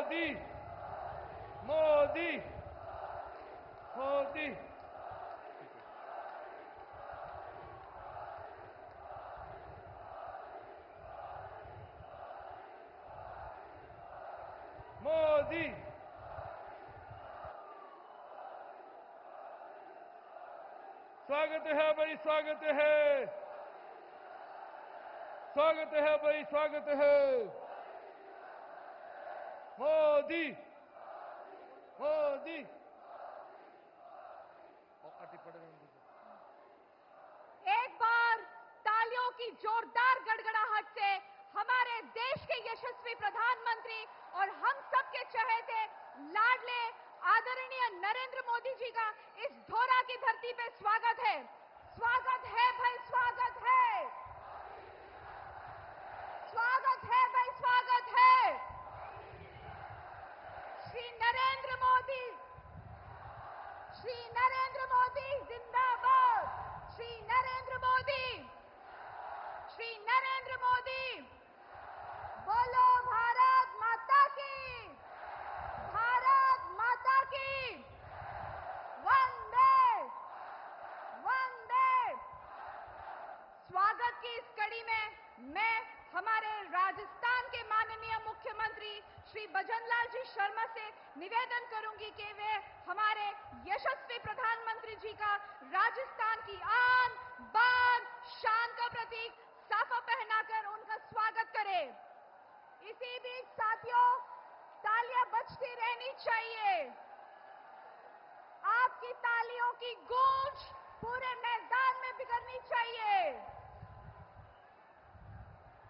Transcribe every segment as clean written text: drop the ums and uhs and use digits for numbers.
मोदी मोदी मोदी मोदी स्वागत है भाई, स्वागत है, स्वागत है भाई, स्वागत है। मोदी मोदी एक बार तालियों की जोरदार गड़गड़ाहट से हमारे देश के यशस्वी प्रधानमंत्री और हम सबके चहेते लाडले आदरणीय नरेंद्र मोदी जी का इस धोरा की धरती पे स्वागत है। स्वागत है भाई, स्वागत है, स्वागत है भाई, स्वागत है। श्री नरेंद्र मोदी जिंदाबाद। श्री नरेंद्र मोदी बोलो भारत माता की, भारत माता की। वंदे वंदे। स्वागत की इस कड़ी में मैं हमारे राजस्थान के माननीय मुख्यमंत्री श्री भजनलाल जी शर्मा से निवेदन करूंगी कि वे हमारे यशस्वी प्रधानमंत्री जी का राजस्थान की आन बान शान का प्रतीक साफा पहनाकर उनका स्वागत करें। इसी बीच साथियों, तालियां बजती रहनी चाहिए। आपकी तालियों की गूंज पूरे मैदान में बिखरनी चाहिए।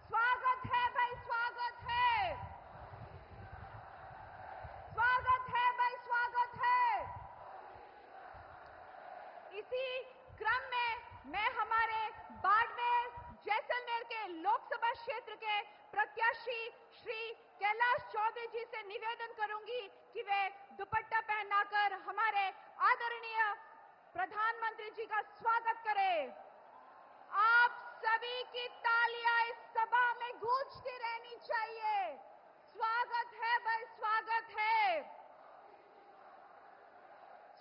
स्वागत है भाई, स्वागत है, स्वागत है भाई, स्वागत है। इसी क्रम में मैं हमारे बाड़मेर जैसलमेर के लोकसभा क्षेत्र के प्रत्याशी श्री कैलाश चौधरी जी से निवेदन करूंगी कि वे दुपट्टा पहनाकर हमारे आदरणीय प्रधानमंत्री जी का स्वागत करें। आप सभी की तालियां इस सभा में गूंजती रहनी चाहिए। स्वागत है भाई, स्वागत है,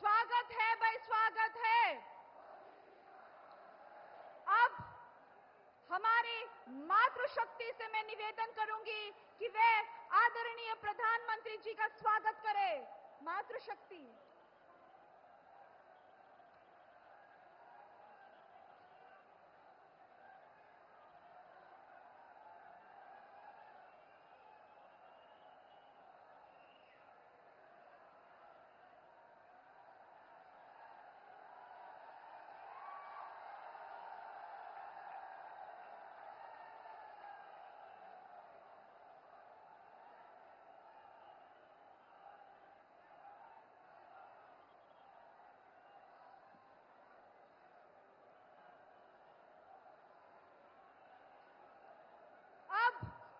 स्वागत है भाई, स्वागत है। अब हमारी मातृशक्ति से मैं निवेदन करूंगी कि वे आदरणीय प्रधानमंत्री जी का स्वागत करें। मातृशक्ति।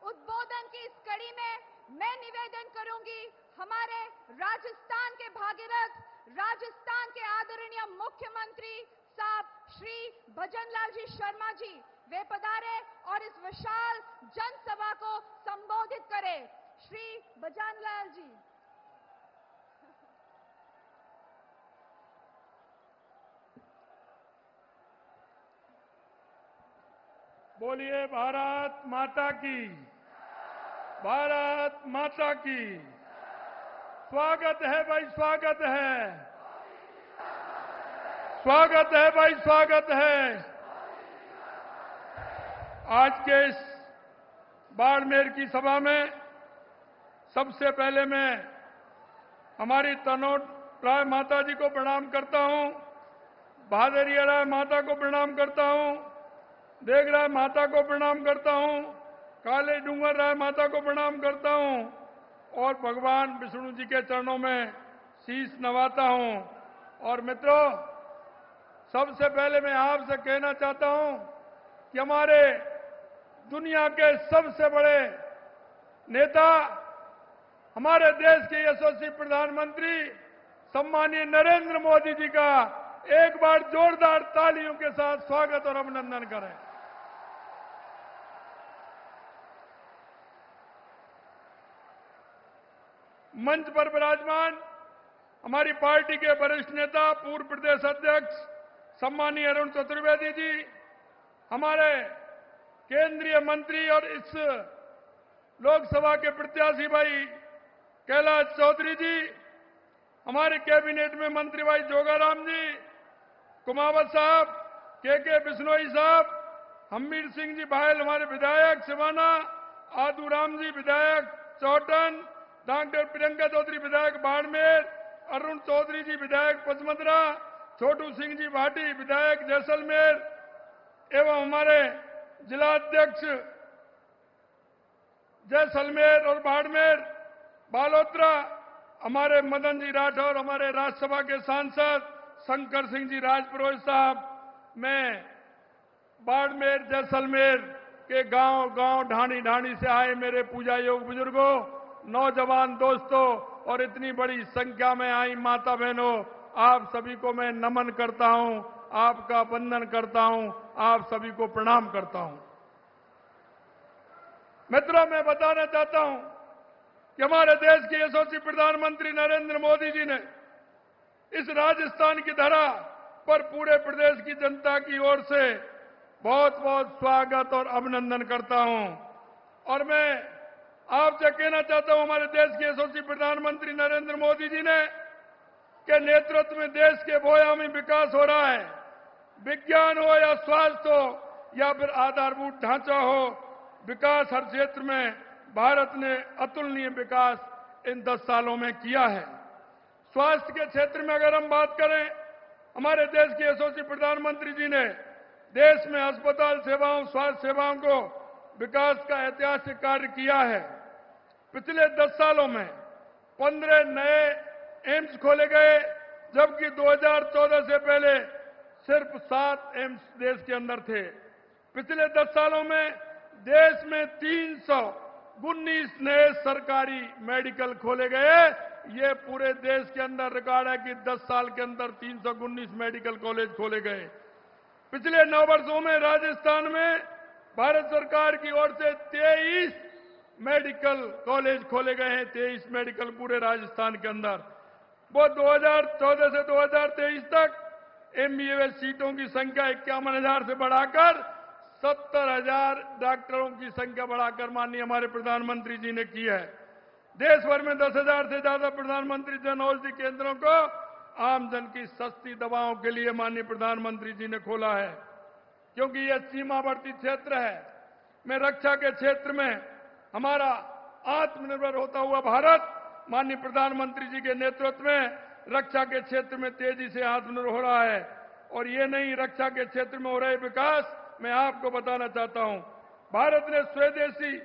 उद्बोधन की इस कड़ी में मैं निवेदन करूंगी हमारे राजस्थान के भागीरथ, राजस्थान के आदरणीय मुख्यमंत्री साहब श्री भजनलाल जी शर्मा जी, वे पधारे और इस विशाल जनसभा को संबोधित करें। श्री भजनलाल जी। बोलिए भारत माता की, भारत माता की। स्वागत है भाई, स्वागत है, स्वागत है भाई, स्वागत है। आज के इस बाड़मेर की सभा में सबसे पहले मैं हमारी तनोट राय माता जी को प्रणाम करता हूं, भादरिया राय माता को प्रणाम करता हूं, देग राय माता को प्रणाम करता हूं, काले डूंगर राय माता को प्रणाम करता हूं और भगवान विष्णु जी के चरणों में शीश नवाता हूं। और मित्रों, सबसे पहले मैं आपसे कहना चाहता हूं कि हमारे दुनिया के सबसे बड़े नेता, हमारे देश के यशस्वी प्रधानमंत्री सम्मानीय नरेंद्र मोदी जी का एक बार जोरदार तालियों के साथ स्वागत और अभिनंदन करें। मंच पर विराजमान हमारी पार्टी के वरिष्ठ नेता पूर्व प्रदेश अध्यक्ष सम्मानीय अरुण चतुर्वेदी जी, हमारे केंद्रीय मंत्री और इस लोकसभा के प्रत्याशी भाई कैलाश चौधरी जी, हमारे कैबिनेट में मंत्री भाई जोगाराम जी, कुमावत साहब, के बिश्नोई साहब, हमीर सिंह जी भायल हमारे विधायक सिवाना, आदूराम जी विधायक चौटन, डॉक्टर प्रियंका चौधरी विधायक बाड़मेर, अरुण चौधरी जी विधायक पचमदरा, छोटू सिंह जी भाटी विधायक जैसलमेर एवं हमारे जिलाध्यक्ष जैसलमेर और बाड़मेर, बालोतरा, हमारे मदन जी राठौर, हमारे राज्यसभा के सांसद शंकर सिंह जी राजपुरोहित साहब, मैं बाड़मेर जैसलमेर के गांव गांव ढाणी ढाणी से आए मेरे पूजा योग बुजुर्गों, नौजवान दोस्तों और इतनी बड़ी संख्या में आई माता बहनों, आप सभी को मैं नमन करता हूं, आपका वंदन करता हूं, आप सभी को प्रणाम करता हूं। मित्रों, मैं बताना चाहता हूं कि हमारे देश के यशस्वी प्रधानमंत्री नरेंद्र मोदी जी ने इस राजस्थान की धरा पर पूरे प्रदेश की जनता की ओर से बहुत बहुत स्वागत और अभिनंदन करता हूं। और मैं आपसे कहना चाहता हूं, हमारे देश के यशस्वी प्रधानमंत्री नरेंद्र मोदी जी ने के नेतृत्व में देश के बोयामी विकास हो रहा है। विज्ञान हो या स्वास्थ्य हो या फिर आधारभूत ढांचा हो, विकास हर क्षेत्र में भारत ने अतुलनीय विकास इन 10 सालों में किया है। स्वास्थ्य के क्षेत्र में अगर हम बात करें, हमारे देश के यशस्वी प्रधानमंत्री जी ने देश में अस्पताल सेवाओं, स्वास्थ्य सेवाओं को विकास का ऐतिहासिक कार्य किया है। पिछले 10 सालों में 15 नए एम्स खोले गए, जबकि 2014 से पहले सिर्फ 7 एम्स देश के अंदर थे। पिछले 10 सालों में देश में 319 नए सरकारी मेडिकल खोले गए। ये पूरे देश के अंदर रिकॉर्ड है कि 10 साल के अंदर 319 मेडिकल कॉलेज खोले गए। पिछले 9 वर्षों में राजस्थान में भारत सरकार की ओर से 23 मेडिकल कॉलेज खोले गए हैं। 23 मेडिकल पूरे राजस्थान के अंदर। वो 2014 से 2023 तक एमबीबीएस सीटों की संख्या 51,000 से बढ़ाकर 70,000 डॉक्टरों की संख्या बढ़ाकर माननीय हमारे प्रधानमंत्री जी ने की है। देश भर में 10,000 से ज्यादा प्रधानमंत्री जन औषधि केंद्रों को आमजन की सस्ती दवाओं के लिए माननीय प्रधानमंत्री जी ने खोला है, क्योंकि यह सीमावर्ती क्षेत्र है। मैं रक्षा के क्षेत्र में हमारा आत्मनिर्भर होता हुआ भारत माननीय प्रधानमंत्री जी के नेतृत्व में रक्षा के क्षेत्र में तेजी से आत्मनिर्भर हो रहा है। और ये नहीं, रक्षा के क्षेत्र में हो रहे विकास मैं आपको बताना चाहता हूं। भारत ने स्वदेशी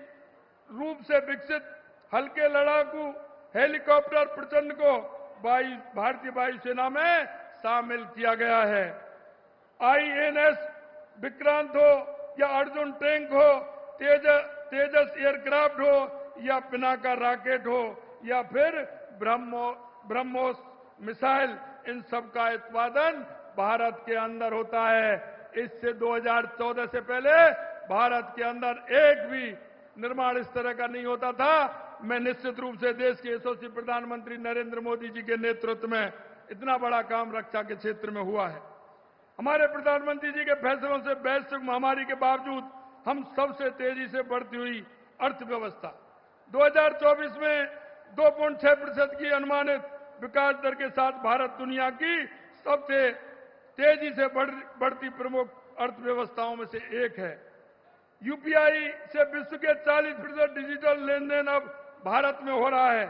रूप से विकसित हल्के लड़ाकू हेलीकॉप्टर प्रचंड को भारतीय वायुसेना में शामिल किया गया है। आईएनएस विक्रांत हो या अर्जुन टैंक हो, तेजस एयरक्राफ्ट हो या पिनाका रॉकेट हो या फिर ब्रह्मोस मिसाइल, इन सब का उत्पादन भारत के अंदर होता है। इससे 2014 से पहले भारत के अंदर एक भी निर्माण इस तरह का नहीं होता था। मैं निश्चित रूप से देश के यशस्वी प्रधानमंत्री नरेंद्र मोदी जी के नेतृत्व में इतना बड़ा काम रक्षा के क्षेत्र में हुआ है। हमारे प्रधानमंत्री जी के फैसलों से वैश्विक महामारी के बावजूद हम सबसे तेजी से बढ़ती हुई अर्थव्यवस्था 2024 में 2.6% की अनुमानित विकास दर के साथ भारत दुनिया की सबसे तेजी से बढ़ती प्रमुख अर्थव्यवस्थाओं में से एक है। यूपीआई से विश्व के 40% डिजिटल लेन देन अब भारत में हो रहा है।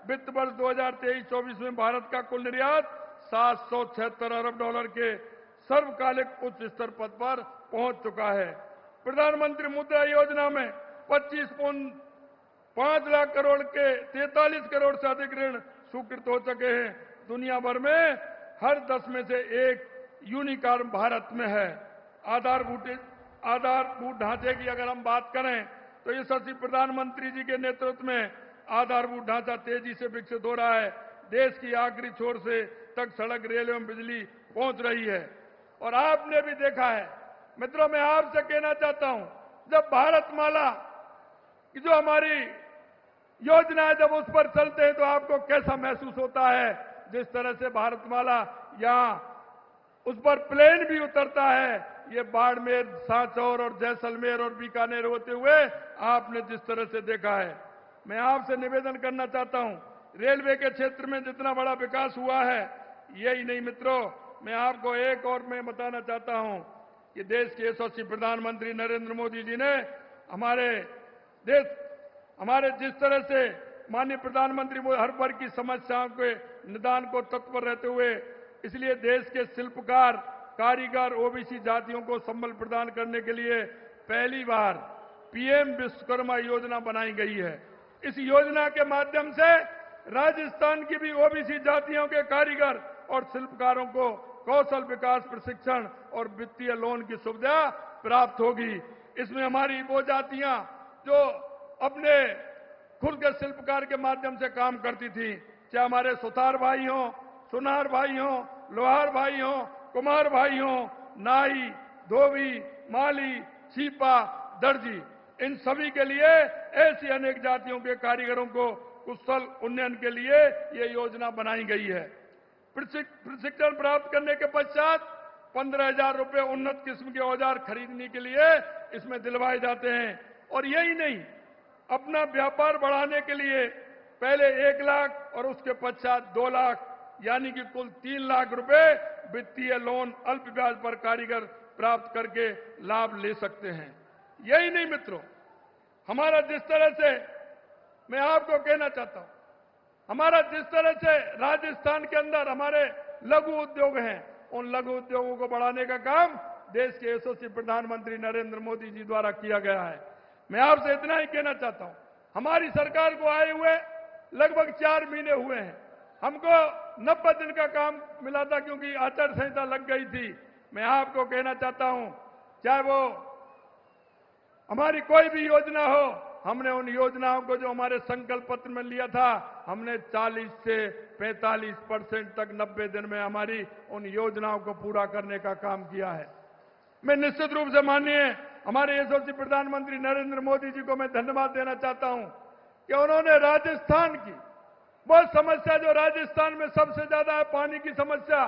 वित्त वर्ष 2023-24 में भारत का कुल निर्यात $776 अरब के सर्वकालिक उच्च स्तर पद पर पहुंच चुका है। प्रधानमंत्री मुद्रा योजना में 25.5 लाख करोड़ के 43 करोड़ से अधिक ऋण स्वीकृत हो चुके हैं। दुनिया भर में हर 10 में से एक यूनिकॉर्न भारत में है। आधारभूत ढांचे की अगर हम बात करें तो यशस्वी प्रधानमंत्री जी के नेतृत्व में आधारभूत ढांचा तेजी से विकसित हो रहा है। देश की आखिरी छोर से तक सड़क, रेल एवं बिजली पहुंच रही है। और आपने भी देखा है मित्रों, मैं आपसे कहना चाहता हूं, जब भारतमाला की जो हमारी योजनाएं जब उस पर चलते हैं तो आपको कैसा महसूस होता है। जिस तरह से भारतमाला यहां उस पर प्लेन भी उतरता है, ये बाड़मेर, सांचौर और जैसलमेर और बीकानेर होते हुए आपने जिस तरह से देखा है। मैं आपसे निवेदन करना चाहता हूं, रेलवे के क्षेत्र में जितना बड़ा विकास हुआ है, यही नहीं मित्रों, मैं आपको एक और मैं बताना चाहता हूं कि देश के यशस्वी प्रधानमंत्री नरेंद्र मोदी जी ने हमारे जिस तरह से माननीय प्रधानमंत्री हर वर्ग की समस्याओं के निदान को तत्पर रहते हुए, इसलिए देश के शिल्पकार, कारीगर, ओबीसी जातियों को संबल प्रदान करने के लिए पहली बार पीएम विश्वकर्मा योजना बनाई गई है। इस योजना के माध्यम से राजस्थान की भी ओबीसी जातियों के कारीगर और शिल्पकारों को कौशल विकास प्रशिक्षण और वित्तीय लोन की सुविधा प्राप्त होगी। इसमें हमारी वो जातियां जो अपने खुद के शिल्पकार के माध्यम से काम करती थी, चाहे हमारे सुतार भाई हों, सुनार भाई हों, लोहार भाई हों, कुम्हार भाई हों, नाई, धोबी, माली, छीपा, दर्जी, इन सभी के लिए ऐसी अनेक जातियों के कारीगरों को कुशल उन्नयन के लिए ये योजना बनाई गई है। प्रशिक्षण प्राप्त करने के पश्चात 15,000 रुपए उन्नत किस्म के औजार खरीदने के लिए इसमें दिलवाए जाते हैं। और यही नहीं, अपना व्यापार बढ़ाने के लिए पहले 1 लाख और उसके पश्चात 2 लाख यानी कि कुल 3 लाख रुपए वित्तीय लोन अल्प ब्याज पर कारीगर प्राप्त करके लाभ ले सकते हैं। यही नहीं मित्रों, हमारा जिस तरह से, मैं आपको कहना चाहता हूं, हमारा जिस तरह से राजस्थान के अंदर हमारे लघु उद्योग हैं, उन लघु उद्योगों को बढ़ाने का काम देश के यशस्वी प्रधानमंत्री नरेंद्र मोदी जी द्वारा किया गया है। मैं आपसे इतना ही कहना चाहता हूं, हमारी सरकार को आए हुए लगभग 4 महीने हुए हैं। हमको 90 दिन का काम मिला था क्योंकि आचार संहिता लग गई थी। मैं आपको कहना चाहता हूं, चाहे वो हमारी कोई भी योजना हो, हमने उन योजनाओं को जो हमारे संकल्प पत्र में लिया था, हमने 40 से 45% तक 90 दिन में हमारी उन योजनाओं को पूरा करने का काम किया है। मैं निश्चित रूप से माननीय हमारे यशस्वी प्रधानमंत्री नरेंद्र मोदी जी को मैं धन्यवाद देना चाहता हूं कि उन्होंने राजस्थान की वो समस्या जो राजस्थान में सबसे ज्यादा है, पानी की समस्या,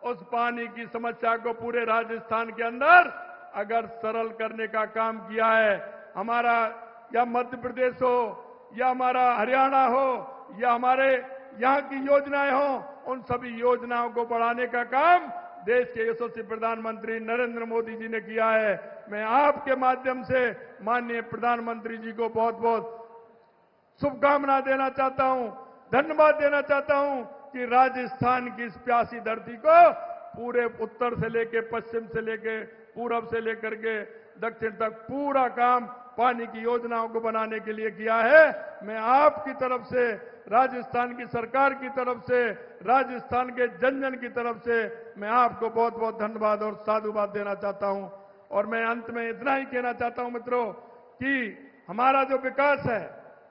उस पानी की समस्या को पूरे राजस्थान के अंदर अगर सरल करने का काम किया है। हमारा या मध्य प्रदेश हो या हमारा हरियाणा हो या हमारे यहाँ की योजनाएं हो, उन सभी योजनाओं को बढ़ाने का काम देश के यशस्वी प्रधानमंत्री नरेंद्र मोदी जी ने किया है। मैं आपके माध्यम से माननीय प्रधानमंत्री जी को बहुत बहुत शुभकामना देना चाहता हूं, धन्यवाद देना चाहता हूं कि राजस्थान की इस प्यासी धरती को पूरे उत्तर से लेकर पश्चिम से लेकर पूरब से लेकर के दक्षिण तक पूरा काम पानी की योजनाओं को बनाने के लिए किया है। मैं आपकी तरफ से, राजस्थान की सरकार की तरफ से, राजस्थान के जन जन की तरफ से मैं आपको बहुत बहुत धन्यवाद और साधुवाद देना चाहता हूं। और मैं अंत में इतना ही कहना चाहता हूं मित्रों कि हमारा जो विकास है,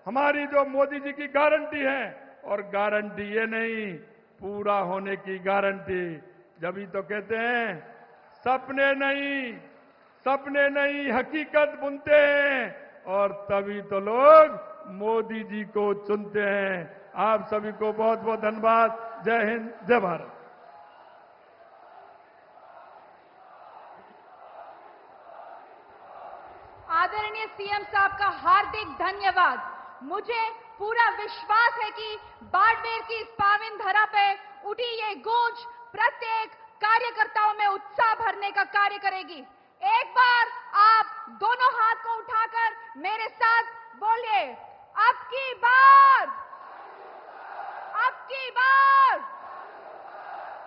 हमारी जो मोदी जी की गारंटी है, और गारंटी ये नहीं, पूरा होने की गारंटी। जब तो कहते हैं सपने नहीं हकीकत बुनते हैं, और तभी तो लोग मोदी जी को चुनते हैं। आप सभी को बहुत बहुत धन्यवाद। जय हिंद, जय भारत। आदरणीय सीएम साहब का हार्दिक धन्यवाद। मुझे पूरा विश्वास है कि बाड़मेर की इस पावन धरा पे उठी ये गूंज प्रत्येक कार्यकर्ताओं में उत्साह भरने का कार्य करेगी। एक बार आप दोनों हाथ को उठाकर मेरे साथ बोलिए, अब की बार, अब की बार,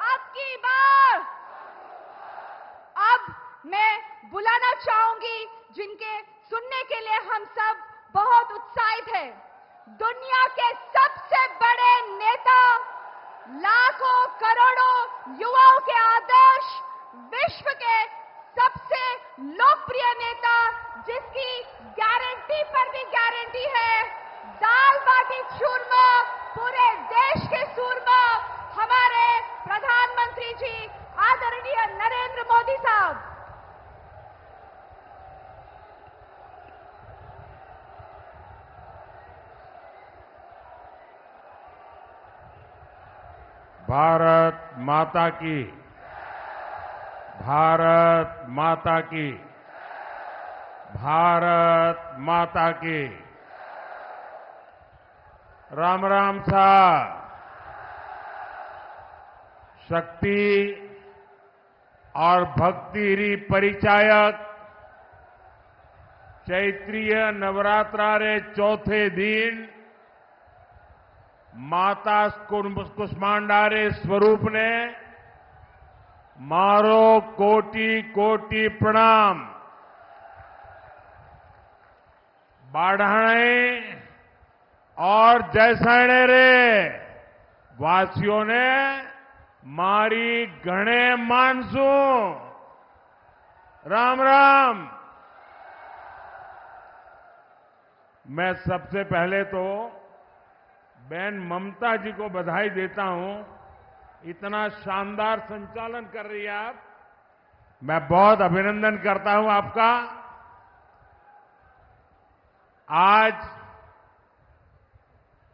अब की बार। अब मैं बुलाना चाहूंगी जिनके सुनने के लिए हम सब बहुत उत्साहित हैं। दुनिया के सबसे बड़े नेता, लाखों करोड़ों युवाओं के आदर्श, विश्व के सबसे लोकप्रिय नेता, जिसकी गारंटी पर भी गारंटी है, दाल बाटी चूरमा, पूरे देश के सूरमा, हमारे प्रधानमंत्री जी आदरणीय नरेंद्र मोदी साहब। भारत माता की, भारत माता की, भारत माता की। राम राम साहब। शक्ति और भक्ति परिचायक चैत्रीय नवरात्रा रे चौथे दिन माता कुष्मांडा रे स्वरूप ने मारो कोटि कोटि प्रणाम। बाढ़ाणे और जैसैणे रे वासियों ने मारी घणे मानसू। राम राम। मैं सबसे पहले तो बहन ममता जी को बधाई देता हूं। इतना शानदार संचालन कर रही है आप। मैं बहुत अभिनंदन करता हूं आपका। आज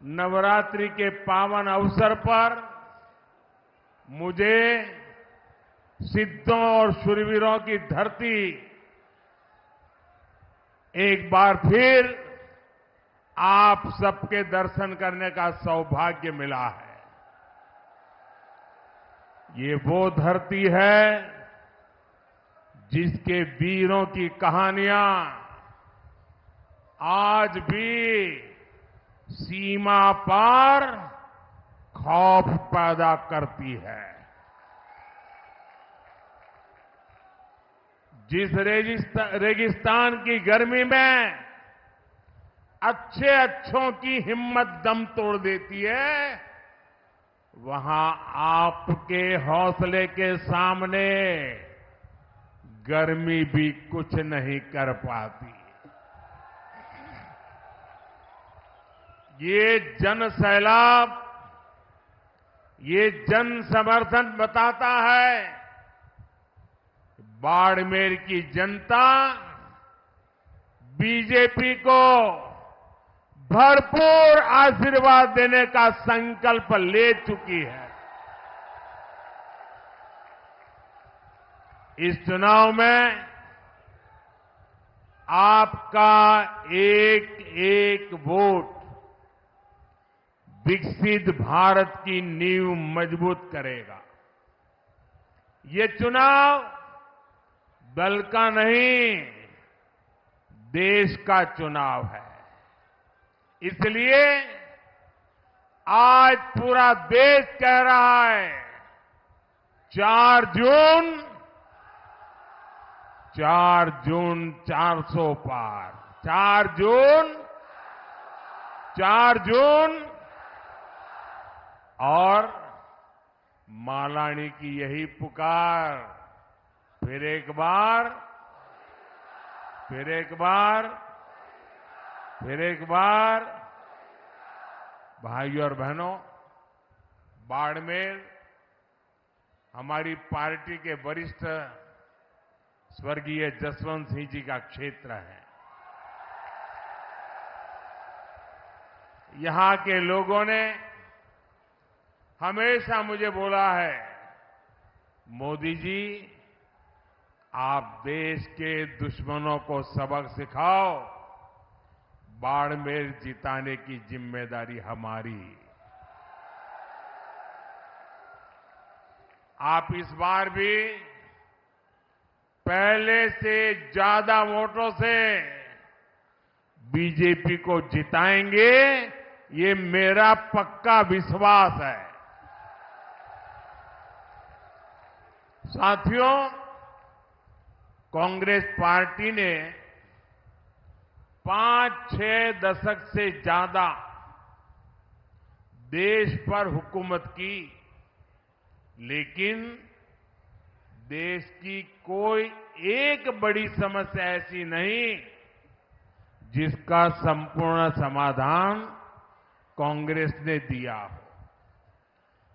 नवरात्रि के पावन अवसर पर मुझे सिद्धों और शूरवीरों की धरती एक बार फिर आप सबके दर्शन करने का सौभाग्य मिला है। ये वो धरती है जिसके वीरों की कहानियां आज भी सीमा पार खौफ पैदा करती है। जिस रेगिस्तान की गर्मी में अच्छों की हिम्मत दम तोड़ देती है, वहां आपके हौसले के सामने गर्मी भी कुछ नहीं कर पाती। ये जन सैलाब, ये जन समर्थन बताता है बाड़मेर की जनता बीजेपी को भरपूर आशीर्वाद देने का संकल्प ले चुकी है। इस चुनाव में आपका एक एक वोट विकसित भारत की नींव मजबूत करेगा। ये चुनाव दल का नहीं, देश का चुनाव है। इसलिए आज पूरा देश कह रहा है 4 जून 400 पार। 4 जून और मालानी की यही पुकार। फिर एक बार, फिर एक बार, फिर एक बार। भाइयों और बहनों, बाड़मेर हमारी पार्टी के वरिष्ठ स्वर्गीय जसवंत सिंह जी का क्षेत्र है। यहां के लोगों ने हमेशा मुझे बोला है, मोदी जी आप देश के दुश्मनों को सबक सिखाओ, बाड़मेर जिताने की जिम्मेदारी हमारी। आप इस बार भी पहले से ज्यादा वोटों से बीजेपी को जिताएंगे, ये मेरा पक्का विश्वास है। साथियों, कांग्रेस पार्टी ने 5-6 दशक से ज्यादा देश पर हुकूमत की, लेकिन देश की कोई एक बड़ी समस्या ऐसी नहीं जिसका संपूर्ण समाधान कांग्रेस ने दिया हो।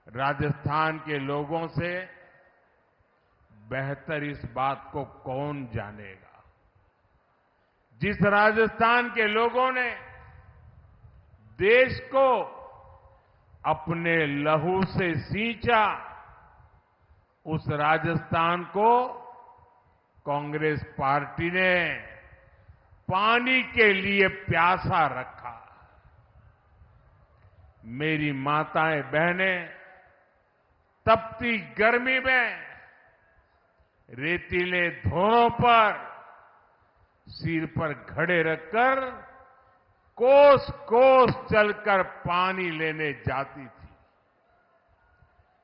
राजस्थान के लोगों से बेहतर इस बात को कौन जानेगा। जिस राजस्थान के लोगों ने देश को अपने लहू से सींचा, उस राजस्थान को कांग्रेस पार्टी ने पानी के लिए प्यासा रखा। मेरी माताएं बहनें तपती गर्मी में रेतीले धोरों पर सिर पर घड़े रखकर कोस कोस चलकर पानी लेने जाती थी।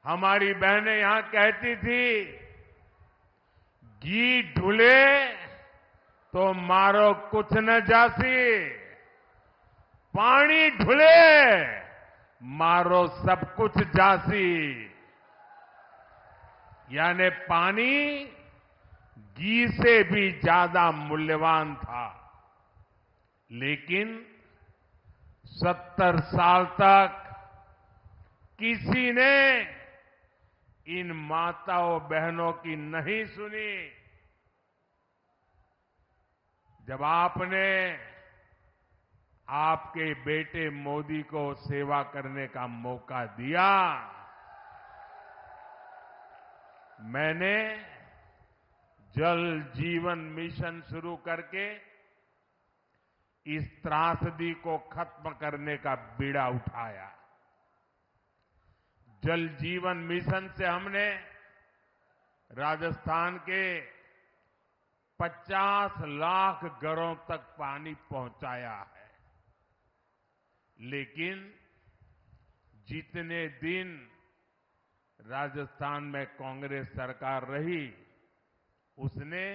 हमारी बहनें यहां कहती थी, घी ढुले तो मारो कुछ न जासी, पानी ढुले मारो सब कुछ जासी। यानी पानी घी से भी ज्यादा मूल्यवान था। लेकिन 70 साल तक किसी ने इन माताओं बहनों की नहीं सुनी। जब आपने आपके बेटे मोदी को सेवा करने का मौका दिया, मैंने जल जीवन मिशन शुरू करके इस त्रासदी को खत्म करने का बीड़ा उठाया। जल जीवन मिशन से हमने राजस्थान के 50 लाख घरों तक पानी पहुंचाया है। लेकिन जितने दिन राजस्थान में कांग्रेस सरकार रही, उसने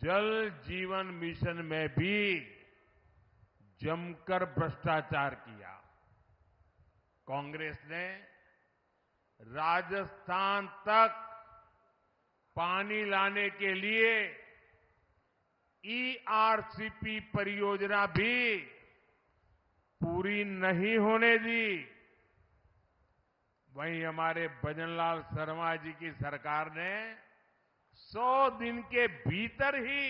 जल जीवन मिशन में भी जमकर भ्रष्टाचार किया। कांग्रेस ने राजस्थान तक पानी लाने के लिए ईआरसीपी परियोजना भी पूरी नहीं होने दी। वहीं हमारे भजनलाल शर्मा जी की सरकार ने 100 दिन के भीतर ही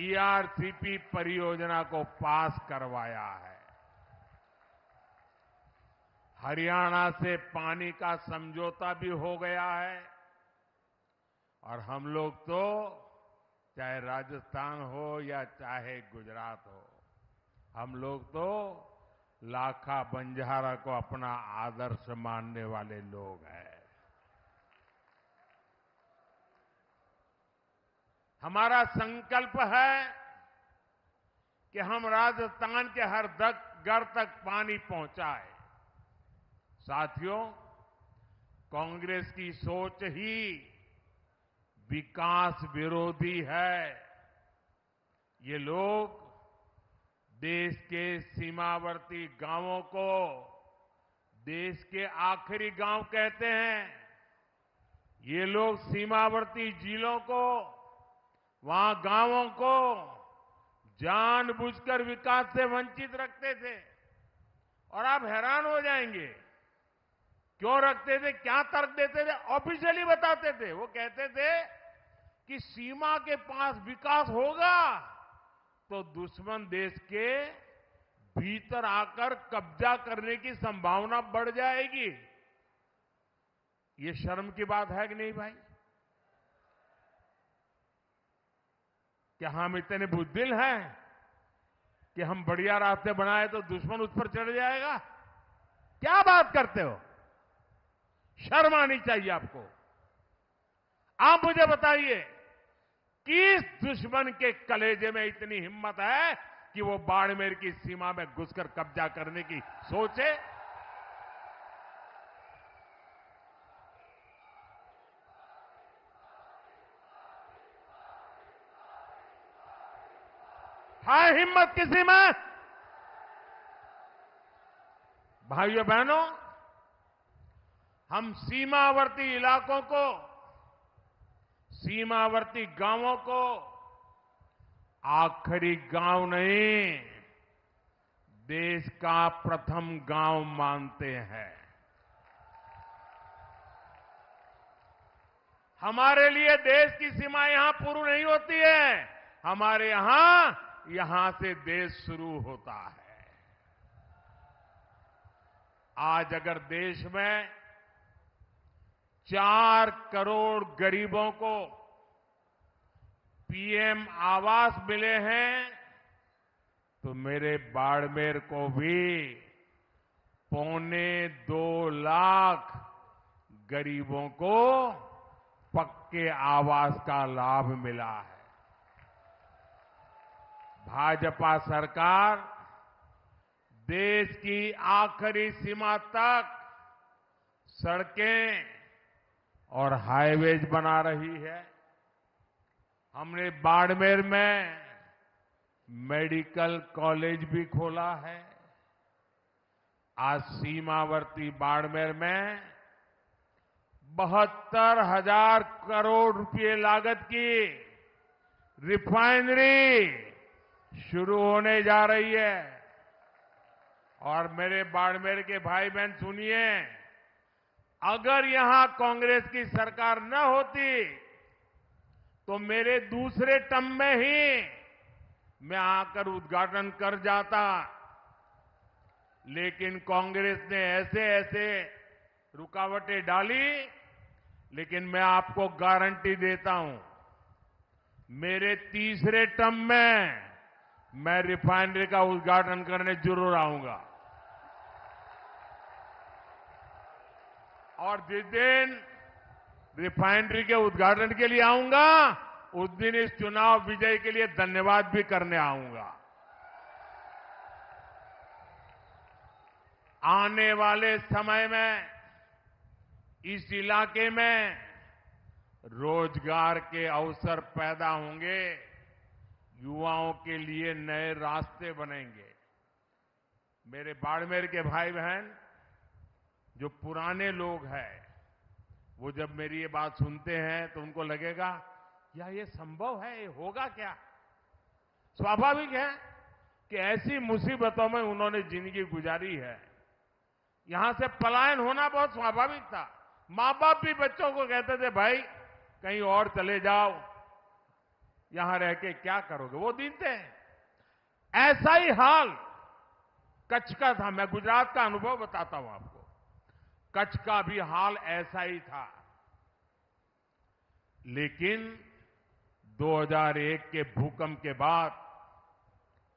ईआरसीपी परियोजना को पास करवाया है। हरियाणा से पानी का समझौता भी हो गया है और हम लोग तो चाहे राजस्थान हो या चाहे गुजरात हो, हम लोग तो लाखा बंजारा को अपना आदर्श मानने वाले लोग हैं। हमारा संकल्प है कि हम राजस्थान के हर घर तक पानी पहुंचाएं। साथियों, कांग्रेस की सोच ही विकास विरोधी है। ये लोग देश के सीमावर्ती गांवों को देश के आखिरी गांव कहते हैं। ये लोग सीमावर्ती जिलों को, वहां गांवों को जानबूझकर विकास से वंचित रखते थे। और आप हैरान हो जाएंगे, क्यों रखते थे, क्या तर्क देते थे? ऑफिशियली बताते थे। वो कहते थे कि सीमा के पास विकास होगा तो दुश्मन देश के भीतर आकर कब्जा करने की संभावना बढ़ जाएगी। ये शर्म की बात है कि नहीं भाई? क्या हम इतने बुद्धिल हैं कि हम बढ़िया रास्ते बनाए तो दुश्मन उस पर चढ़ जाएगा? क्या बात करते हो? शर्म आनी चाहिए आपको। आप मुझे बताइए, किस दुश्मन के कलेजे में इतनी हिम्मत है कि वो बाड़मेर की सीमा में घुसकर कब्जा करने की सोचे? है हिम्मत किसी में? भाइयों बहनों, हम सीमावर्ती इलाकों को, सीमावर्ती गांवों को आखिरी गांव नहीं, देश का प्रथम गांव मानते हैं। हमारे लिए देश की सीमा यहां पूरी नहीं होती है। हमारे यहां से देश शुरू होता है। आज अगर देश में 4 करोड़ गरीबों को पीएम आवास मिले हैं, तो मेरे बाड़मेर को भी 2.25 लाख गरीबों को पक्के आवास का लाभ मिला है। भाजपा सरकार देश की आखिरी सीमा तक सड़कें और हाईवेज बना रही है। हमने बाड़मेर में मेडिकल कॉलेज भी खोला है। आज सीमावर्ती बाड़मेर में 72,000 करोड़ रुपए लागत की रिफाइनरी शुरू होने जा रही है। और मेरे बाड़मेर के भाई बहन सुनिए, अगर यहां कांग्रेस की सरकार न होती तो मेरे दूसरे टर्म में ही मैं आकर उद्घाटन कर जाता, लेकिन कांग्रेस ने ऐसे ऐसे रुकावटें डाली। लेकिन मैं आपको गारंटी देता हूं, मेरे तीसरे टर्म में मैं रिफाइनरी का उद्घाटन करने जरूर आऊंगा। और जिस दिन रिफाइनरी के उद्घाटन के लिए आऊंगा, उस दिन इस चुनाव विजय के लिए धन्यवाद भी करने आऊंगा। आने वाले समय में इस इलाके में रोजगार के अवसर पैदा होंगे, युवाओं के लिए नए रास्ते बनेंगे। मेरे बाड़मेर के भाई बहन जो पुराने लोग हैं, वो जब मेरी ये बात सुनते हैं तो उनको लगेगा या ये संभव है, ये होगा क्या? स्वाभाविक है कि ऐसी मुसीबतों में उन्होंने जिंदगी गुजारी है। यहां से पलायन होना बहुत स्वाभाविक था। मां बाप भी बच्चों को कहते थे, भाई कहीं और चले जाओ, यहां रह के क्या करोगे? वो दिन थे। ऐसा ही हाल कच्छ का था। मैं गुजरात का अनुभव बताता हूं आपको। कच्छ का भी हाल ऐसा ही था। लेकिन 2001 के भूकंप के बाद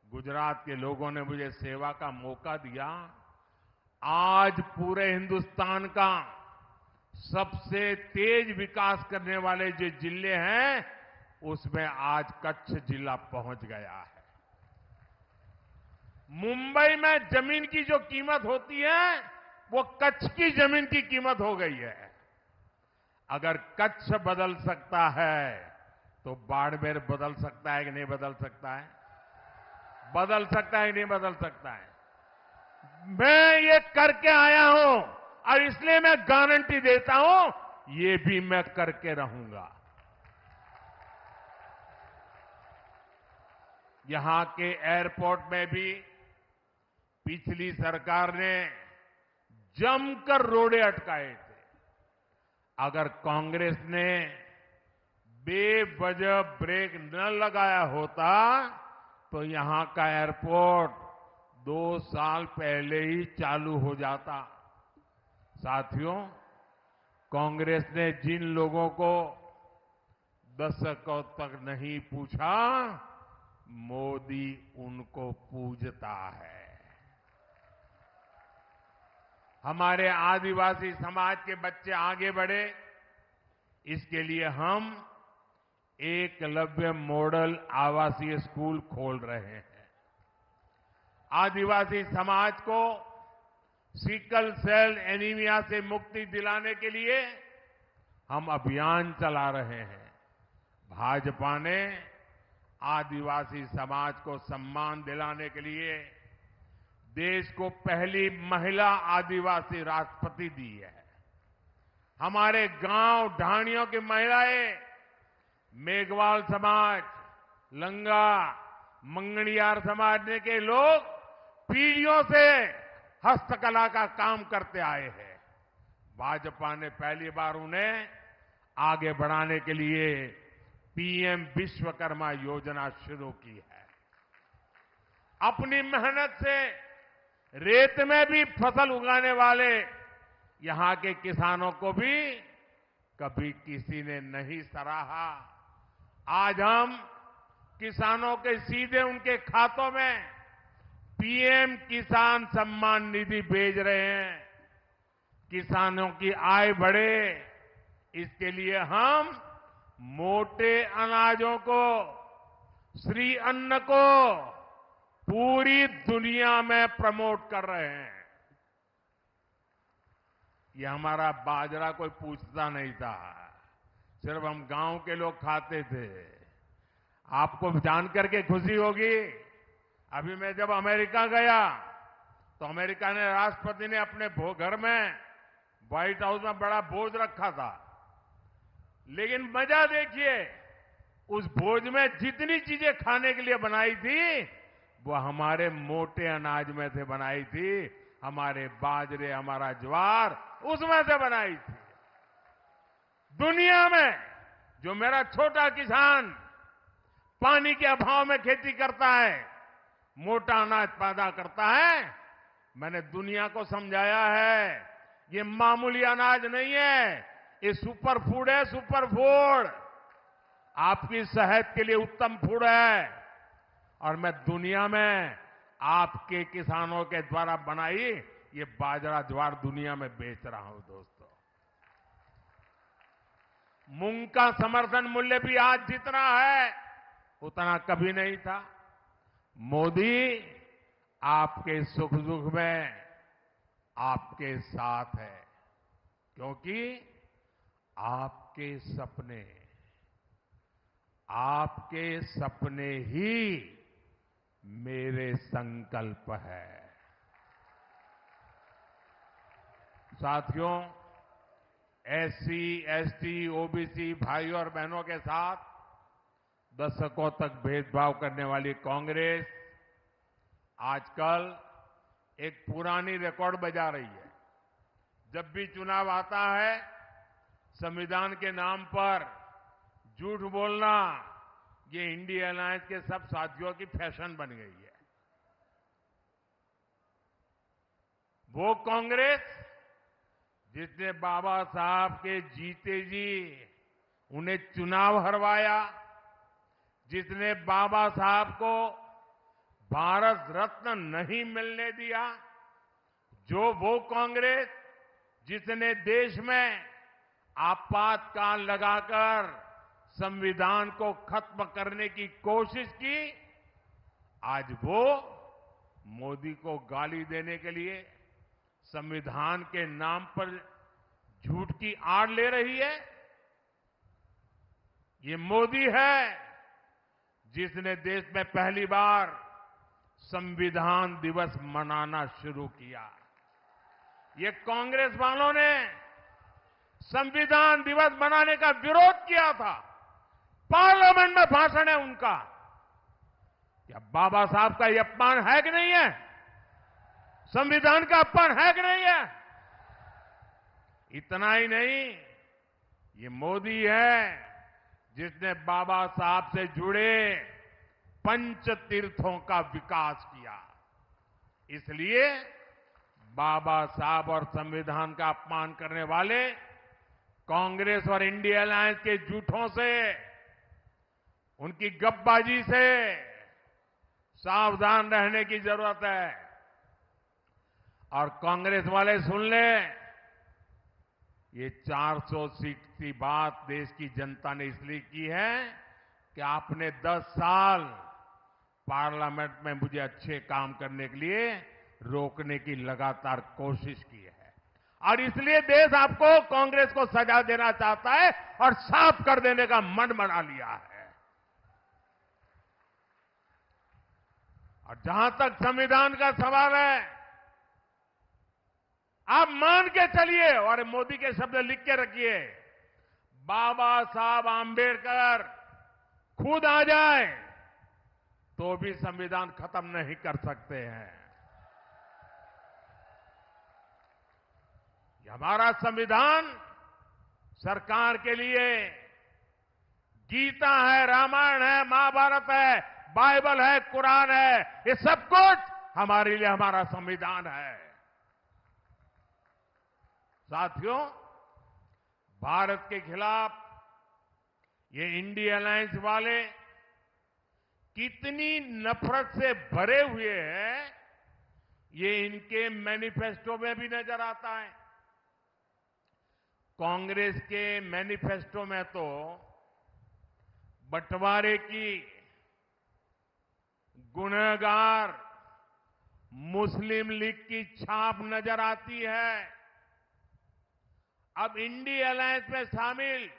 गुजरात के लोगों ने मुझे सेवा का मौका दिया। आज पूरे हिंदुस्तान का सबसे तेज विकास करने वाले जो जिले हैं, उसमें आज कच्छ जिला पहुंच गया है। मुंबई में जमीन की जो कीमत होती है, वो कच्छ की जमीन की कीमत हो गई है। अगर कच्छ बदल सकता है तो बाड़मेर बदल सकता है कि नहीं बदल सकता है? बदल सकता है कि नहीं बदल सकता है? मैं ये करके आया हूं और इसलिए मैं गारंटी देता हूं, ये भी मैं करके रहूंगा। यहां के एयरपोर्ट में भी पिछली सरकार ने जमकर रोड़े अटकाए थे। अगर कांग्रेस ने बेवजह ब्रेक न लगाया होता तो यहां का एयरपोर्ट 2 साल पहले ही चालू हो जाता। साथियों, कांग्रेस ने जिन लोगों को दशकों तक नहीं पूछा, मोदी उनको पूजता है। हमारे आदिवासी समाज के बच्चे आगे बढ़े, इसके लिए हम एकलव्य मॉडल आवासीय स्कूल खोल रहे हैं। आदिवासी समाज को सिकल सेल एनीमिया से मुक्ति दिलाने के लिए हम अभियान चला रहे हैं। भाजपा ने आदिवासी समाज को सम्मान दिलाने के लिए देश को पहली महिला आदिवासी राष्ट्रपति दी है। हमारे गांव ढाणियों की महिलाएं, मेघवाल समाज, लंगा, मंगणियार समाज के लोग पीढ़ियों से हस्तकला का काम करते आए हैं। भाजपा ने पहली बार उन्हें आगे बढ़ाने के लिए पीएम विश्वकर्मा योजना शुरू की है। अपनी मेहनत से रेत में भी फसल उगाने वाले यहां के किसानों को भी कभी किसी ने नहीं सराहा। आज हम किसानों के सीधे उनके खातों में पीएम किसान सम्मान निधि भेज रहे हैं। किसानों की आय बढ़े, इसके लिए हम मोटे अनाजों को, श्री अन्न को पूरी दुनिया में प्रमोट कर रहे हैं। ये हमारा बाजरा कोई पूछता नहीं था, सिर्फ हम गांव के लोग खाते थे। आपको जानकर के खुशी होगी, अभी मैं जब अमेरिका गया तो अमेरिका ने राष्ट्रपति ने अपने घर में व्हाइट हाउस में बड़ा भोज रखा था, लेकिन मजा देखिए, उस भोज में जितनी चीजें खाने के लिए बनाई थी वो हमारे मोटे अनाज में से बनाई थी। हमारे बाजरे, हमारा ज्वार उसमें से बनाई थी। दुनिया में जो मेरा छोटा किसान पानी के अभाव में खेती करता है, मोटा अनाज पैदा करता है, मैंने दुनिया को समझाया है ये मामूली अनाज नहीं है, ये सुपर फूड है, सुपर फूड। आपकी सेहत के लिए उत्तम फूड है। और मैं दुनिया में आपके किसानों के द्वारा बनाई ये बाजरा ज्वार दुनिया में बेच रहा हूं। दोस्तों, मूंग का समर्थन मूल्य भी आज जितना है उतना कभी नहीं था। मोदी आपके सुख दुख में आपके साथ है, क्योंकि आपके सपने ही मेरे संकल्प है। साथियों, एससी, एसटी, ओबीसी भाइयों और बहनों के साथ दशकों तक भेदभाव करने वाली कांग्रेस आजकल एक पुरानी रिकॉर्ड बजा रही है। जब भी चुनाव आता है, संविधान के नाम पर झूठ बोलना ये इंडिया अलायंस के सब साथियों की फैशन बन गई है। वो कांग्रेस जिसने बाबा साहब के जीते जी उन्हें चुनाव हरवाया, जिसने बाबा साहब को भारत रत्न नहीं मिलने दिया, वो कांग्रेस जिसने देश में आपातकाल लगाकर संविधान को खत्म करने की कोशिश की, आज वो मोदी को गाली देने के लिए संविधान के नाम पर झूठ की आड़ ले रही है। ये मोदी है जिसने देश में पहली बार संविधान दिवस मनाना शुरू किया। ये कांग्रेस वालों ने संविधान दिवस मनाने का विरोध किया था। पार्लियामेंट में भाषण है उनका। क्या बाबा साहब का ये अपमान है कि नहीं है? संविधान का अपमान है कि नहीं है? इतना ही नहीं, ये मोदी है जिसने बाबा साहब से जुड़े पंच तीर्थों का विकास किया। इसलिए बाबा साहब और संविधान का अपमान करने वाले कांग्रेस और इंडिया अलायंस के झूठों से, उनकी गपबाजी से सावधान रहने की जरूरत है। और कांग्रेस वाले सुन लें, ये 400 सीट की बात देश की जनता ने इसलिए की है कि आपने 10 साल पार्लियामेंट में मुझे अच्छे काम करने के लिए रोकने की लगातार कोशिश की है। और इसलिए देश आपको, कांग्रेस को सजा देना चाहता है और साफ कर देने का मन बना लिया है। और जहां तक संविधान का सवाल है, आप मान के चलिए और मोदी के शब्द लिख के रखिए, बाबा साहब आंबेडकर खुद आ जाए तो भी संविधान खत्म नहीं कर सकते हैं। हमारा संविधान सरकार के लिए गीता है, रामायण है, महाभारत है, बाइबल है, कुरान है, ये सब कुछ हमारे लिए हमारा संविधान है। साथियों, भारत के खिलाफ ये इंडिया अलायंस वाले कितनी नफरत से भरे हुए हैं, ये इनके मैनिफेस्टो में भी नजर आता है। कांग्रेस के मैनिफेस्टो में तो बंटवारे की गुनहगार मुस्लिम लीग की छाप नजर आती है। अब इंडिया अलायंस में शामिल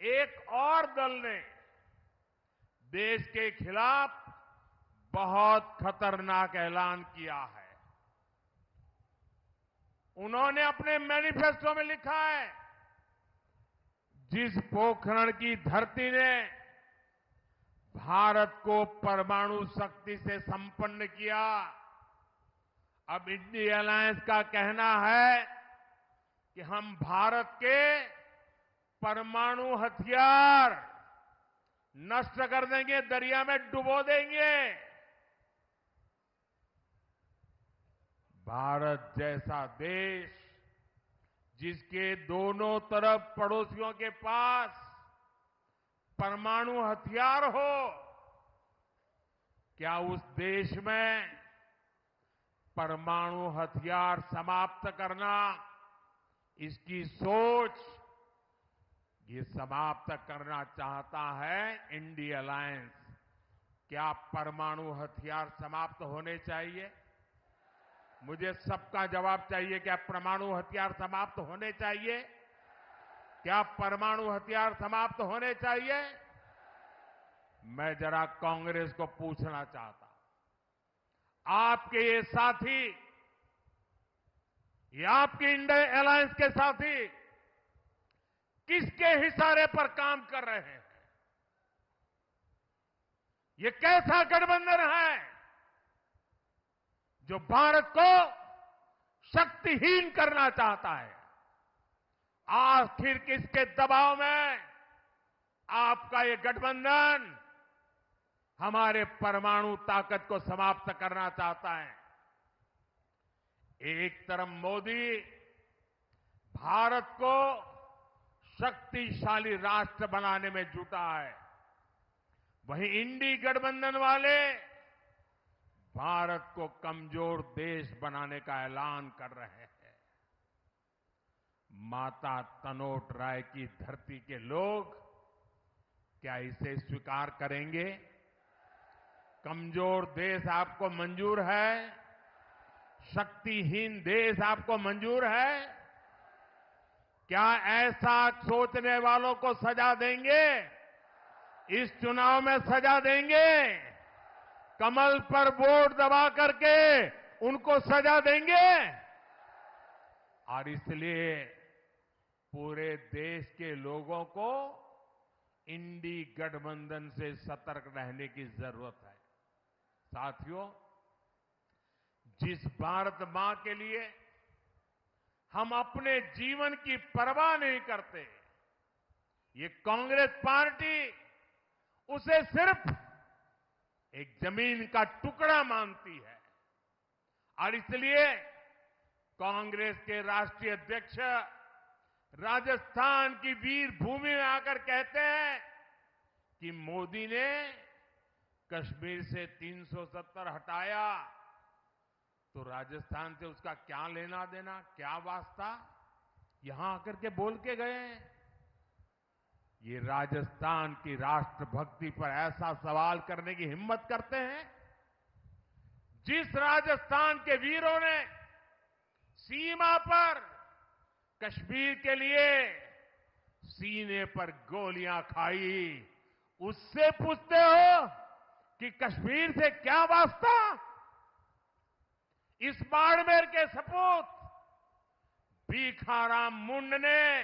एक और दल ने देश के खिलाफ बहुत खतरनाक ऐलान किया है। उन्होंने अपने मैनिफेस्टो में लिखा है, जिस पोखरण की धरती ने भारत को परमाणु शक्ति से संपन्न किया, अब इंडिया अलायंस का कहना है कि हम भारत के परमाणु हथियार नष्ट कर देंगे, दरिया में डुबो देंगे। भारत जैसा देश जिसके दोनों तरफ पड़ोसियों के पास परमाणु हथियार हो, क्या उस देश में परमाणु हथियार समाप्त करना, इसकी सोच ये समाप्त करना चाहता है इंडिया अलायंस? क्या परमाणु हथियार समाप्त होने चाहिए? मुझे सबका जवाब चाहिए। क्या परमाणु हथियार समाप्त होने चाहिए? क्या परमाणु हथियार समाप्त होने चाहिए? मैं जरा कांग्रेस को पूछना चाहता हूं, आपके ये साथी, ये आपके इंडिया अलायंस के साथी किसके इशारे पर काम कर रहे हैं? ये कैसा गठबंधन है जो भारत को शक्तिहीन करना चाहता है? आखिर किसके दबाव में आपका ये गठबंधन हमारे परमाणु ताकत को समाप्त करना चाहता है? एक तरफ मोदी भारत को शक्तिशाली राष्ट्र बनाने में जुटा है, वहीं इंडी गठबंधन वाले भारत को कमजोर देश बनाने का ऐलान कर रहे हैं। माता तनोट राय की धरती के लोग क्या इसे स्वीकार करेंगे? कमजोर देश आपको मंजूर है? शक्तिहीन देश आपको मंजूर है? क्या ऐसा सोचने वालों को सजा देंगे? इस चुनाव में सजा देंगे? कमल पर वोट दबा करके उनको सजा देंगे? और इसलिए पूरे देश के लोगों को इंडी गठबंधन से सतर्क रहने की जरूरत है। साथियों, जिस भारत मां के लिए हम अपने जीवन की परवाह नहीं करते, ये कांग्रेस पार्टी उसे सिर्फ एक जमीन का टुकड़ा मानती है। और इसलिए कांग्रेस के राष्ट्रीय अध्यक्ष राजस्थान की वीर भूमि में आकर कहते हैं कि मोदी ने कश्मीर से 370 हटाया तो राजस्थान से उसका क्या लेना देना, क्या वास्ता? यहां आकर के बोल के गए हैं। ये राजस्थान की राष्ट्रभक्ति पर ऐसा सवाल करने की हिम्मत करते हैं? जिस राजस्थान के वीरों ने सीमा पर कश्मीर के लिए सीने पर गोलियां खाई, उससे पूछते हो कि कश्मीर से क्या वास्ता? इस बाड़मेर के सपूत भीखाराम मुंड ने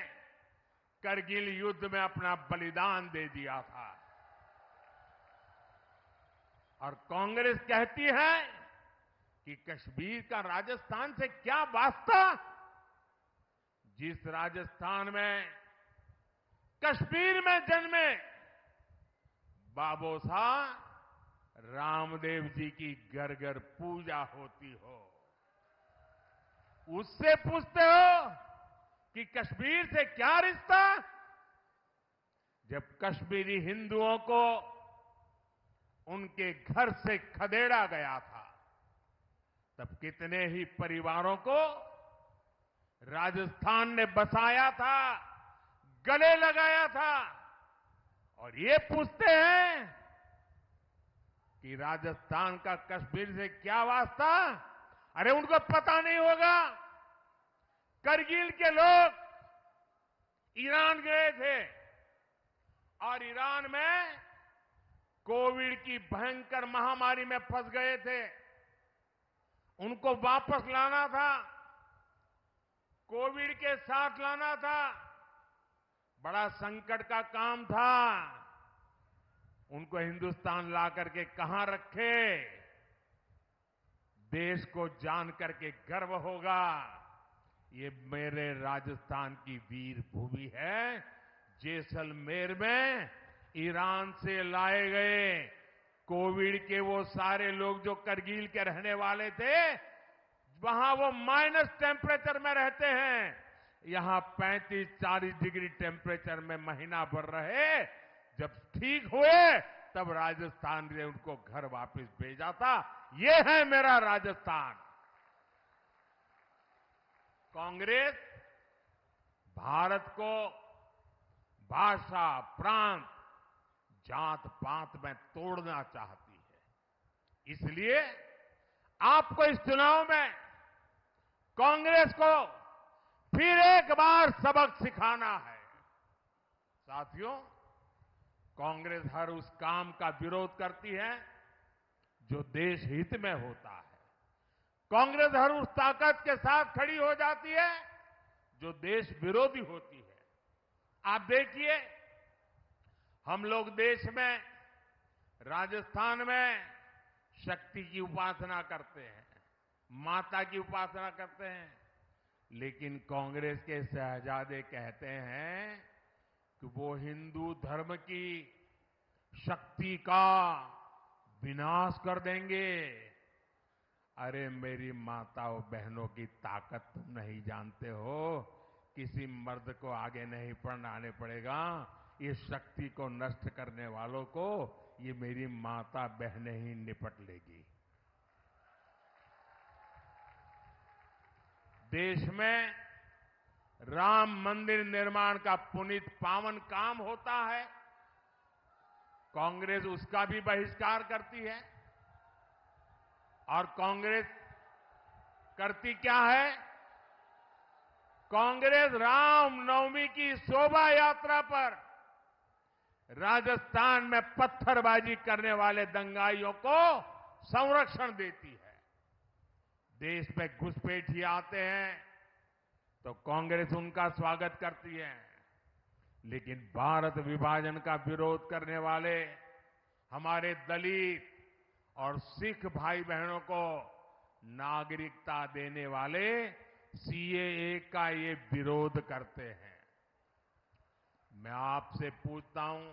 करगिल युद्ध में अपना बलिदान दे दिया था। और कांग्रेस कहती है कि कश्मीर का राजस्थान से क्या वास्ता? जिस राजस्थान में, कश्मीर में जन्मे बाबू साहब रामदेव जी की घर घर पूजा होती हो। उससे पूछते हो कि कश्मीर से क्या रिश्ता? जब कश्मीरी हिंदुओं को उनके घर से खदेड़ा गया था, तब कितने ही परिवारों को राजस्थान ने बसाया था, गले लगाया था। और ये पूछते हैं कि राजस्थान का कश्मीर से क्या वास्ता? अरे उनको पता नहीं होगा। करगिल के लोग ईरान गए थे और ईरान में कोविड की भयंकर महामारी में फंस गए थे। उनको वापस लाना था, कोविड के साथ लाना था। बड़ा संकट का काम था। उनको हिंदुस्तान ला करके कहां रखे? देश को जान करके गर्व होगा, ये मेरे राजस्थान की वीर भूमि है। जैसलमेर में ईरान से लाए गए कोविड के वो सारे लोग जो करगिल के रहने वाले थे, वहां वो माइनस टेम्परेचर में रहते हैं। यहां 35-40 डिग्री टेम्परेचर में महीना भर रहे। जब ठीक हुए तब राजस्थान ने उनको घर वापस भेजा था। ये है मेरा राजस्थान। कांग्रेस भारत को भाषा, प्रांत, जात पात में तोड़ना चाहती है। इसलिए आपको इस चुनाव में कांग्रेस को फिर एक बार सबक सिखाना है। साथियों, कांग्रेस हर उस काम का विरोध करती है जो देश हित में होता है। कांग्रेस हर उस ताकत के साथ खड़ी हो जाती है जो देश विरोधी होती है। आप देखिए, हम लोग देश में, राजस्थान में शक्ति की उपासना करते हैं, माता की उपासना करते हैं। लेकिन कांग्रेस के शहजादे कहते हैं कि वो हिंदू धर्म की शक्ति का विनाश कर देंगे। अरे मेरी माताओं बहनों की ताकत तुम नहीं जानते हो। किसी मर्द को आगे नहीं बढ़ाने पड़ेगा। ये शक्ति को नष्ट करने वालों को ये मेरी माता बहनें ही निपट लेगी। देश में राम मंदिर निर्माण का पुनीत पावन काम होता है, कांग्रेस उसका भी बहिष्कार करती है। और कांग्रेस करती क्या है? कांग्रेस रामनवमी की शोभा यात्रा पर राजस्थान में पत्थरबाजी करने वाले दंगाइयों को संरक्षण देती है। देश में घुसपैठिए आते हैं तो कांग्रेस उनका स्वागत करती है। लेकिन भारत विभाजन का विरोध करने वाले हमारे दलित और सिख भाई बहनों को नागरिकता देने वाले सीएए का ये विरोध करते हैं। मैं आपसे पूछता हूं,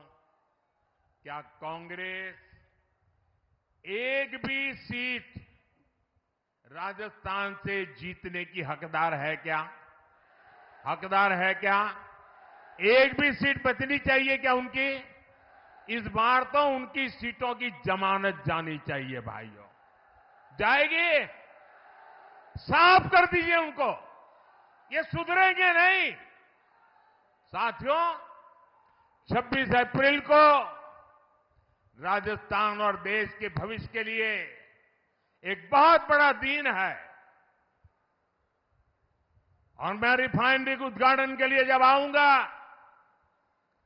क्या कांग्रेस एक भी सीट राजस्थान से जीतने की हकदार है क्या? हकदार है क्या? एक भी सीट बचनी चाहिए क्या उनकी? इस बार तो उनकी सीटों की जमानत जानी चाहिए भाइयों। जाएगी? साफ कर दीजिए उनको, ये सुधरेंगे नहीं। साथियों, 26 अप्रैल को राजस्थान और देश के भविष्य के लिए एक बहुत बड़ा दिन है। और मैं रिफाइनरी के उद्घाटन के लिए जब आऊंगा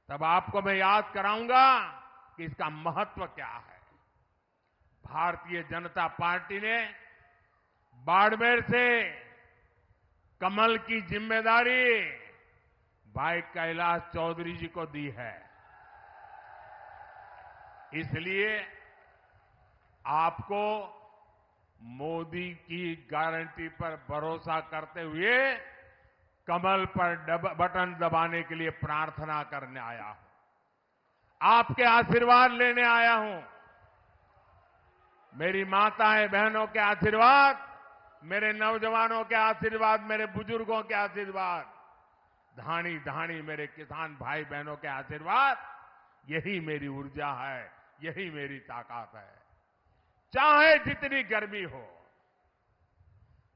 तब आपको मैं याद कराऊंगा कि इसका महत्व क्या है। भारतीय जनता पार्टी ने बाड़मेर से कमल की जिम्मेदारी भाई कैलाश चौधरी जी को दी है। इसलिए आपको मोदी की गारंटी पर भरोसा करते हुए कमल पर बटन दबाने के लिए प्रार्थना करने आया हूं। आपके आशीर्वाद लेने आया हूं। मेरी माताएं बहनों के आशीर्वाद, मेरे नौजवानों के आशीर्वाद, मेरे बुजुर्गों के आशीर्वाद, धानी धानी मेरे किसान भाई बहनों के आशीर्वाद, यही मेरी ऊर्जा है, यही मेरी ताकत है। चाहे जितनी गर्मी हो,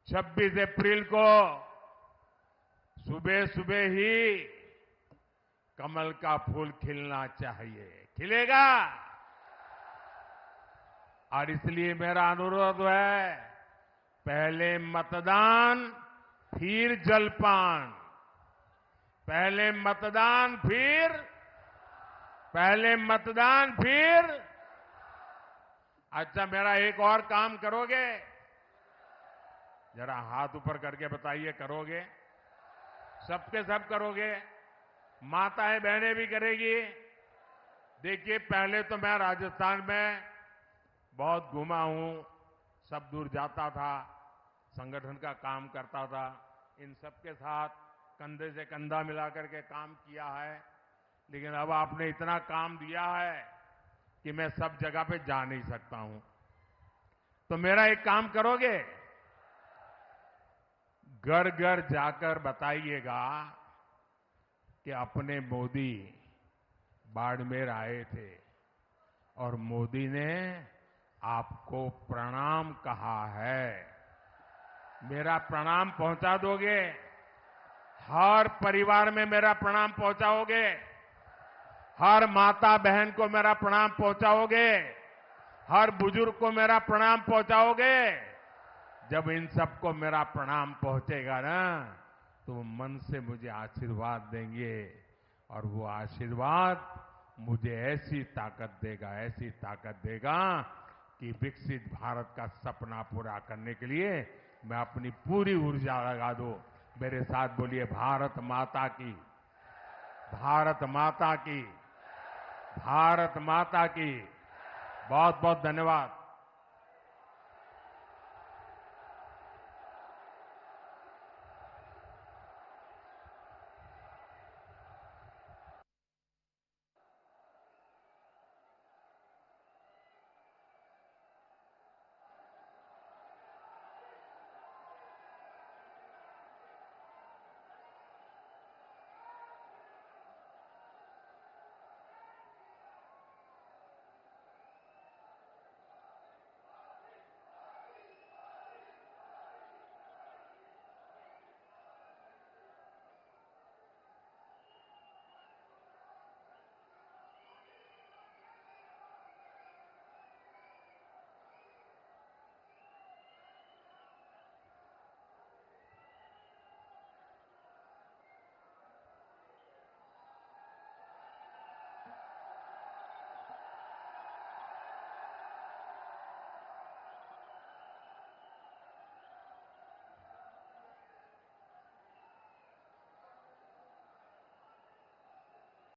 26 अप्रैल को सुबह सुबह ही कमल का फूल खिलना चाहिए। खिलेगा? और इसलिए मेरा अनुरोध है, पहले मतदान फिर जलपान, पहले मतदान फिर अच्छा, मेरा एक और काम करोगे? जरा हाथ ऊपर करके बताइए, करोगे? सबके सब करोगे? माताएं बहनें भी करेगी? देखिए, पहले तो मैं राजस्थान में बहुत घूमा हूं, सब दूर जाता था, संगठन का काम करता था, इन सबके साथ कंधे से कंधा मिलाकर के काम किया है। लेकिन अब आपने इतना काम दिया है कि मैं सब जगह पे जा नहीं सकता हूं। तो मेरा एक काम करोगे? घर घर जाकर बताइएगा कि अपने मोदी बाड़मेर आए थे और मोदी ने आपको प्रणाम कहा है। मेरा प्रणाम पहुंचा दोगे? हर परिवार में मेरा प्रणाम पहुंचाओगे? हर माता बहन को मेरा प्रणाम पहुंचाओगे? हर बुजुर्ग को मेरा प्रणाम पहुंचाओगे? जब इन सबको मेरा प्रणाम पहुंचेगा ना, तो वो मन से मुझे आशीर्वाद देंगे और वो आशीर्वाद मुझे ऐसी ताकत देगा कि विकसित भारत का सपना पूरा करने के लिए मैं अपनी पूरी ऊर्जा लगा दूं। मेरे साथ बोलिए, भारत माता की, भारत माता की, भारत माता की। बहुत बहुत धन्यवाद।